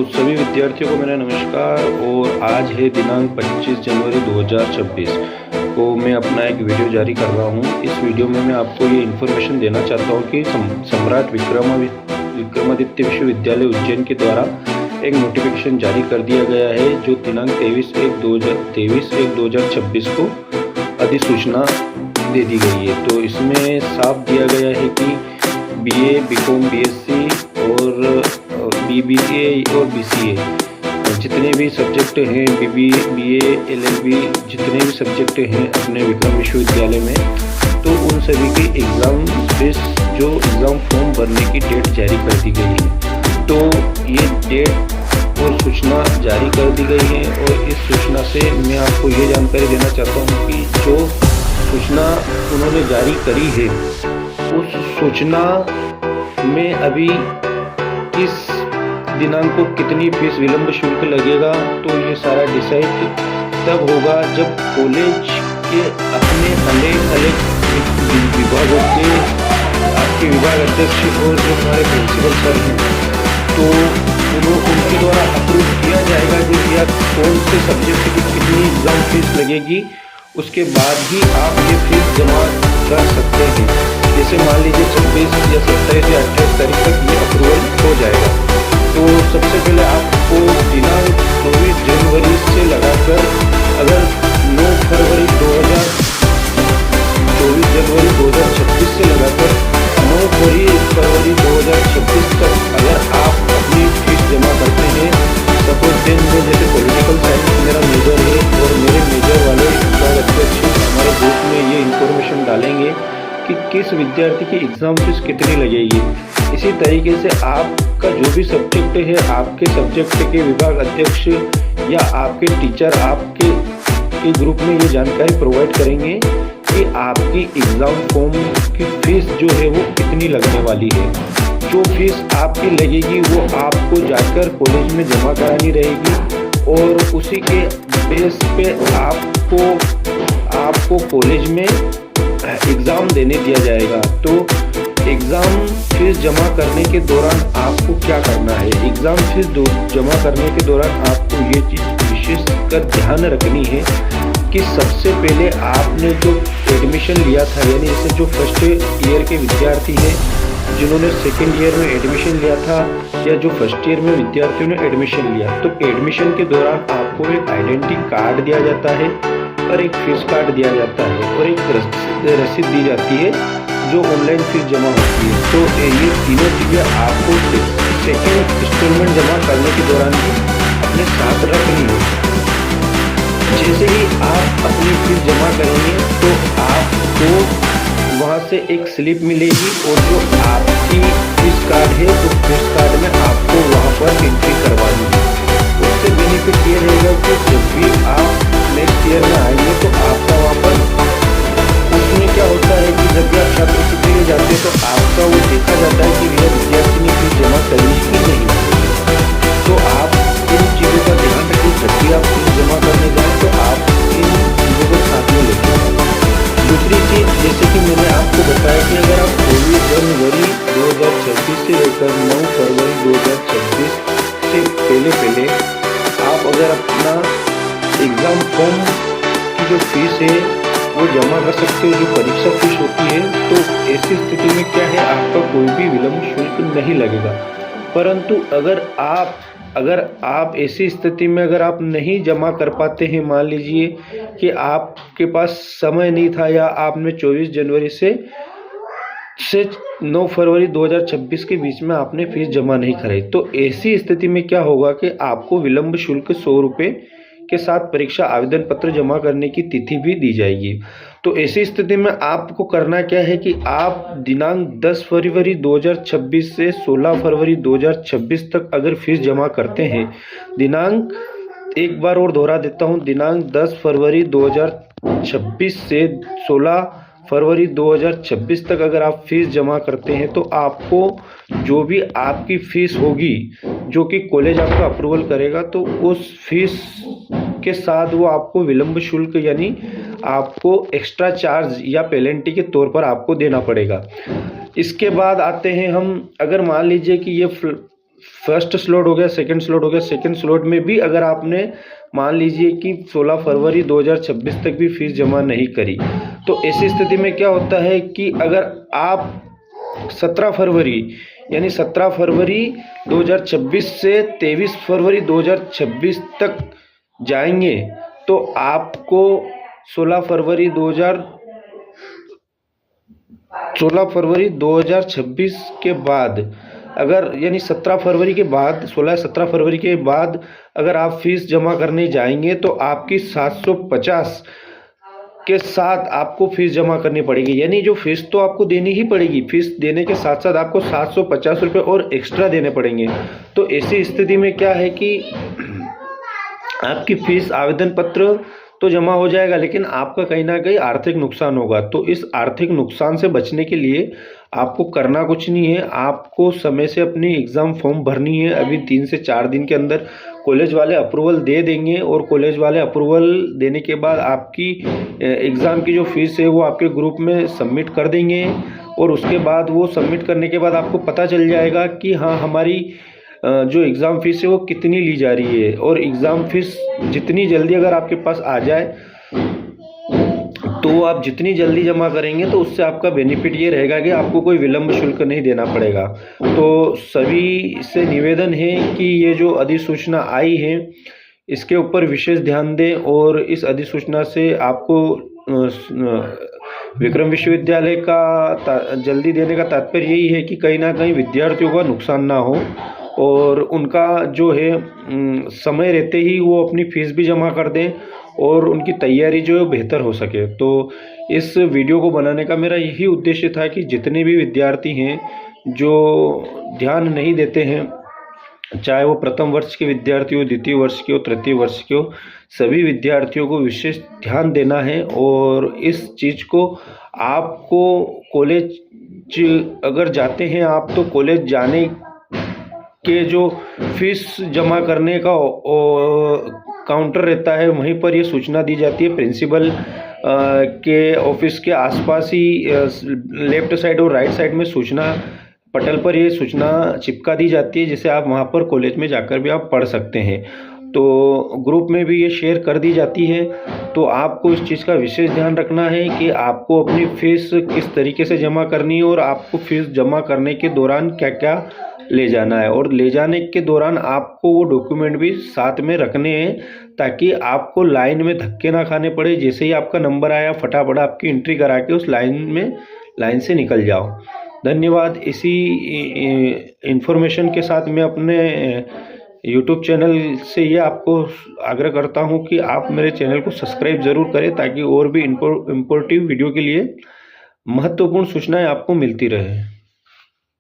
सभी विद्यार्थियों को मेरा नमस्कार। और आज है दिनांक 25 जनवरी 2026 को मैं अपना एक वीडियो जारी कर रहा हूँ। इस वीडियो में मैं आपको ये इन्फॉर्मेशन देना चाहता हूँ कि सम्राट विक्रमादित्य विश्वविद्यालय उज्जैन के द्वारा एक नोटिफिकेशन जारी कर दिया गया है, जो दिनांक 23/1/2026 को अधिसूचना दे दी गई है। तो इसमें साफ दिया गया है कि BA, BCom, BSc और BBA और BCA जितने भी सब्जेक्ट हैं, BA, LLB जितने भी सब्जेक्ट हैं अपने विक्रम विश्वविद्यालय में, तो उन सभी की एग्ज़ाम फीस जो एग्ज़ाम फॉर्म भरने की डेट जारी कर दी गई है। तो ये डेट और सूचना जारी कर दी गई है, और इस सूचना से मैं आपको ये जानकारी देना चाहता हूँ कि जो सूचना उन्होंने जारी करी है, उस सूचना में अभी किस दिनांक को कितनी फीस विलंब शुल्क लगेगा, तो ये सारा डिसाइड तब होगा जब कॉलेज के अपने अलग अलग विभागों के आपके विभाग अध्यक्ष और जो हमारे प्रिंसिपल सर हैं, तो उनके द्वारा अप्रूव किया जाएगा कि या कौन से सब्जेक्ट की कितनी एग्ज़ाम फीस लगेगी। उसके बाद ही आप ये फीस जमा कर सकते हैं। जैसे मान लीजिए 26 या 27 या 28 तारीख तक ये अप्रूवल हो जाएगा। तो सबसे पहले आपको दिनांक 24 जनवरी से लगाकर अगर 9 फरवरी 2026 से लगाकर 9 फरवरी 2026 तक अगर आप अपनी फीस जमा करते हैं, सपोज दिन में जैसे पॉलिटिकल साइंस मेरा मेजर है और मेरे मेजर वाले विभाग अध्यक्ष हमारे ग्रुप में ये इंफॉर्मेशन डालेंगे कि किस विद्यार्थी की एग्ज़ाम फीस कितनी लगेगी। इसी तरीके से आपका जो भी सब्जेक्ट है, आपके सब्जेक्ट के विभाग अध्यक्ष या आपके टीचर आपके ग्रुप में ये जानकारी प्रोवाइड करेंगे कि आपकी एग्ज़ाम फॉर्म की फीस जो है वो कितनी लगने वाली है। जो फीस आपकी लगेगी वो आपको जाकर कॉलेज में जमा करानी रहेगी, और उसी के बेस पे आपको कॉलेज में एग्ज़ाम देने दिया जाएगा। तो एग्ज़ाम फीस जमा करने के दौरान आपको क्या करना है? एग्ज़ाम फीस जमा करने के दौरान आपको ये चीज़ विशेष कर ध्यान रखनी है कि सबसे पहले आपने जो एडमिशन लिया था, यानी जैसे जो फर्स्ट ईयर के विद्यार्थी हैं जिन्होंने सेकेंड ईयर में एडमिशन लिया था, या जो फर्स्ट ईयर में विद्यार्थियों ने एडमिशन लिया, तो एडमिशन के दौरान आपको एक आइडेंटिटी कार्ड दिया जाता है और एक फीस कार्ड दिया जाता है और एक रसीद दी जाती है जो ऑनलाइन फीस जमा होती है। तो ये तीनों चीज़ें आपको सेकेंड इंस्टॉलमेंट जमा करने के दौरान भी अपने साथ रखनी है। जैसे ही आप अपनी फीस जमा करेंगे तो आपको वहाँ से एक स्लिप मिलेगी, और जो आपकी फीस कार्ड है उस फीस कार्ड में आपको वहाँ पर एंट्री करवानी है। उससे बेनिफिट ये रहेगा कि जब भी आप नेक्स्ट ईयर में आएंगे तो आपका वहाँ पर उसमें क्या होता है कि जब भी आप छात्रवृत्ति के लिए जाते हैं तो आपका वो देखा जाता है कि यह विद्यार्थी ने फीस जमा करी कि नहीं। तो आप इन चीज़ों का ध्यान रखें, जब भी आप फीस जमा करने जाएँ तो आप इन चीज़ों को साथ में लेकर। दूसरी चीज़, जैसे कि मैंने आपको बताया कि अगर आप 24 जनवरी 2026 से लेकर 9 फरवरी 2026 से पहले आप अगर अपना एग्ज़ाम फॉर्म की जो फीस है वो जमा कर सकते हो, जो परीक्षा फीस होती है, तो ऐसी स्थिति में क्या है, आपका कोई भी विलंब शुल्क नहीं लगेगा। परंतु अगर आप ऐसी स्थिति में अगर आप नहीं जमा कर पाते हैं, मान लीजिए कि आपके पास समय नहीं था, या आपने 24 जनवरी से 9 फरवरी 2026 के बीच में आपने फीस जमा नहीं कराई, तो ऐसी स्थिति में क्या होगा कि आपको विलंब शुल्क 100 रुपये के साथ परीक्षा आवेदन पत्र जमा करने की तिथि भी दी जाएगी। तो ऐसी स्थिति में आपको करना क्या है कि आप दिनांक 10 फरवरी 2026 से 16 फरवरी 2026 तक अगर फीस जमा करते हैं, दिनांक एक बार और दोहरा देता हूं, दिनांक 10 फरवरी 2026 से 16 फरवरी 2026 तक अगर आप फीस जमा करते हैं, तो आपको जो भी आपकी फीस होगी, जो कि कॉलेज आपका अप्रूवल करेगा, तो उस फीस के साथ वो आपको विलंब शुल्क यानी आपको एक्स्ट्रा चार्ज या पेनल्टी के तौर पर आपको देना पड़ेगा। इसके बाद आते हैं हम, अगर मान लीजिए कि ये फर्स्ट स्लॉट हो गया, सेकंड स्लॉट हो गया। सेकंड स्लॉट में भी अगर आपने मान लीजिए कि 16 फरवरी 2026 तक भी फीस जमा नहीं करी, तो ऐसी स्थिति में क्या होता है कि अगर आप 17 फरवरी यानी 17 फरवरी 2026 से 23 फरवरी 2026 तक जाएंगे तो आपको 16 फरवरी 2026 के बाद अगर यानी 17 फरवरी के बाद 17 फरवरी के बाद अगर आप फीस जमा करने जाएंगे तो आपकी 750 के साथ आपको फीस जमा करनी पड़ेगी। यानी जो फीस तो आपको देनी ही पड़ेगी, फीस देने के साथ साथ आपको 750 रुपये और एक्स्ट्रा देने पड़ेंगे। तो ऐसी स्थिति में क्या है कि आपकी फीस आवेदन पत्र तो जमा हो जाएगा, लेकिन आपका कहीं ना कहीं आर्थिक नुकसान होगा। तो इस आर्थिक नुकसान से बचने के लिए आपको करना कुछ नहीं है, आपको समय से अपनी एग्ज़ाम फॉर्म भरनी है। अभी 3 से 4 दिन के अंदर कॉलेज वाले अप्रूवल दे देंगे और कॉलेज वाले अप्रूवल देने के बाद आपकी एग्ज़ाम की जो फीस है वो आपके ग्रुप में सबमिट कर देंगे। और उसके बाद वो सबमिट करने के बाद आपको पता चल जाएगा कि हाँ हमारी जो एग्ज़ाम फ़ीस है वो कितनी ली जा रही है। और एग्ज़ाम फ़ीस जितनी जल्दी अगर आपके पास आ जाए तो आप जितनी जल्दी जमा करेंगे तो उससे आपका बेनिफिट ये रहेगा कि आपको कोई विलंब शुल्क नहीं देना पड़ेगा। तो सभी से निवेदन है कि ये जो अधिसूचना आई है इसके ऊपर विशेष ध्यान दें। और इस अधिसूचना से आपको विक्रम विश्वविद्यालय का जल्दी देने का तात्पर्य यही है कि कहीं ना कहीं विद्यार्थियों का नुकसान ना हो और उनका जो है समय रहते ही वो अपनी फीस भी जमा कर दें और उनकी तैयारी जो है बेहतर हो सके। तो इस वीडियो को बनाने का मेरा यही उद्देश्य था कि जितने भी विद्यार्थी हैं जो ध्यान नहीं देते हैं, चाहे वो प्रथम वर्ष के विद्यार्थी हो, द्वितीय वर्ष के हो, तृतीय वर्ष के हो, सभी विद्यार्थियों को विशेष ध्यान देना है। और इस चीज़ को आपको कॉलेज अगर जाते हैं आप तो कॉलेज जाने के जो फीस जमा करने का काउंटर रहता है वहीं पर ये सूचना दी जाती है। प्रिंसिपल के ऑफिस के आसपास ही लेफ्ट साइड और राइट साइड में सूचना पटल पर ये सूचना चिपका दी जाती है, जिसे आप वहाँ पर कॉलेज में जाकर भी आप पढ़ सकते हैं। तो ग्रुप में भी ये शेयर कर दी जाती है। तो आपको इस चीज़ का विशेष ध्यान रखना है कि आपको अपनी फ़ीस किस तरीके से जमा करनी है और आपको फ़ीस जमा करने के दौरान क्या क्या ले जाना है। और ले जाने के दौरान आपको वो डॉक्यूमेंट भी साथ में रखने हैं ताकि आपको लाइन में धक्के ना खाने पड़े। जैसे ही आपका नंबर आया फटाफट आपकी एंट्री करा के उस लाइन से निकल जाओ। धन्यवाद। इसी इन्फॉर्मेशन के साथ मैं अपने यूट्यूब चैनल से ये आपको आग्रह करता हूँ कि आप मेरे चैनल को सब्सक्राइब ज़रूर करें ताकि और भी इम्पोर्टिव वीडियो के लिए महत्वपूर्ण सूचनाएं आपको मिलती रहे।